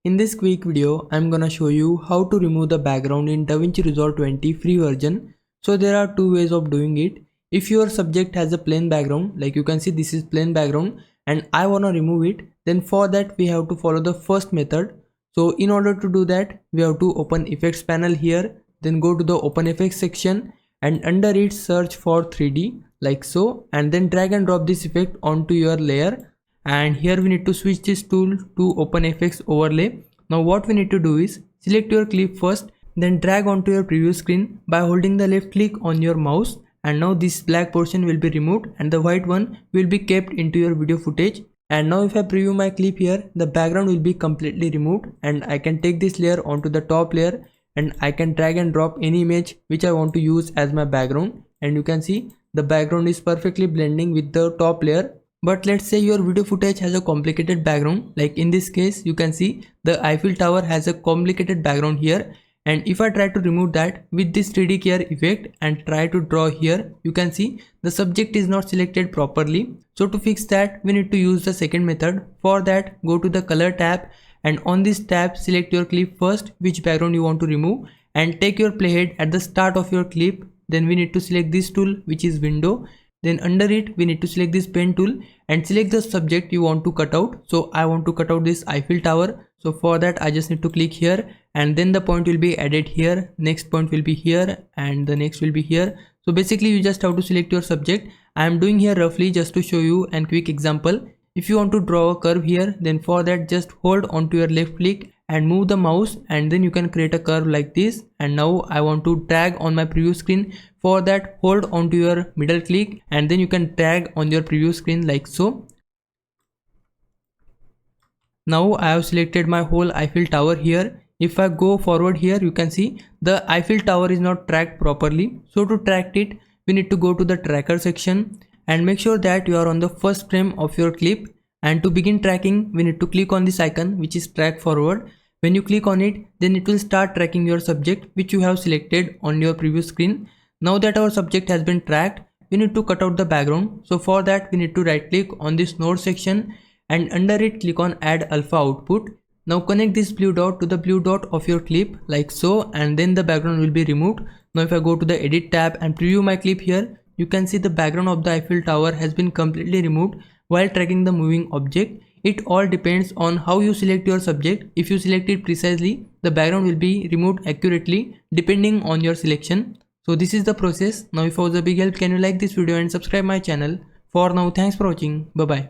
In this quick video, I'm gonna show you how to remove the background in DaVinci Resolve 20 free version. So there are two ways of doing it. If your subject has a plain background, like you can see this is plain background and I wanna remove it, then for that we have to follow the first method. So in order to do that, we have to open effects panel here, then go to the open effects section and under it search for 3D like so, and then drag and drop this effect onto your layer. And here we need to switch this tool to open FX overlay. Now what we need to do is select your clip first, then drag onto your preview screen by holding the left click on your mouse, and now this black portion will be removed and the white one will be kept into your video footage. And now if I preview my clip here, the background will be completely removed and I can take this layer onto the top layer and I can drag and drop any image which I want to use as my background, and you can see the background is perfectly blending with the top layer. But let's say your video footage has a complicated background, like in this case you can see the Eiffel Tower has a complicated background here, and if I try to remove that with this 3D gear effect and try to draw here, you can see the subject is not selected properly. So to fix that we need to use the second method. For that, go to the color tab and on this tab select your clip first, which background you want to remove, and take your playhead at the start of your clip. Then we need to select this tool, which is window. Then under it we need to select this pen tool and select the subject you want to cut out. So I want to cut out this Eiffel Tower. So for that I just need to click here and then the point will be added here, next point will be here and the next will be here. So basically you just have to select your subject. I am doing here roughly just to show you a quick example. If you want to draw a curve here, then for that just hold onto your left click and move the mouse and then you can create a curve like this. And now I want to drag on my preview screen. For that, hold onto your middle click and then you can drag on your preview screen like so. Now I have selected my whole Eiffel Tower here. If I go forward here, you can see the Eiffel Tower is not tracked properly. So to track it, we need to go to the tracker section and make sure that you are on the first frame of your clip. And to begin tracking, we need to click on this icon, which is track forward. When you click on it, then it will start tracking your subject which you have selected on your preview screen. Now that our subject has been tracked, we need to cut out the background. So for that we need to right click on this node section and under it click on add alpha output. Now connect this blue dot to the blue dot of your clip like so, and then the background will be removed. Now if I go to the edit tab and preview my clip here, you can see the background of the Eiffel Tower has been completely removed while tracking the moving object. It all depends on how you select your subject. If you select it precisely, the background will be removed accurately depending on your selection. So this is the process. Now if I was a big help, can you like this video and subscribe my channel. For now, thanks for watching. Bye bye.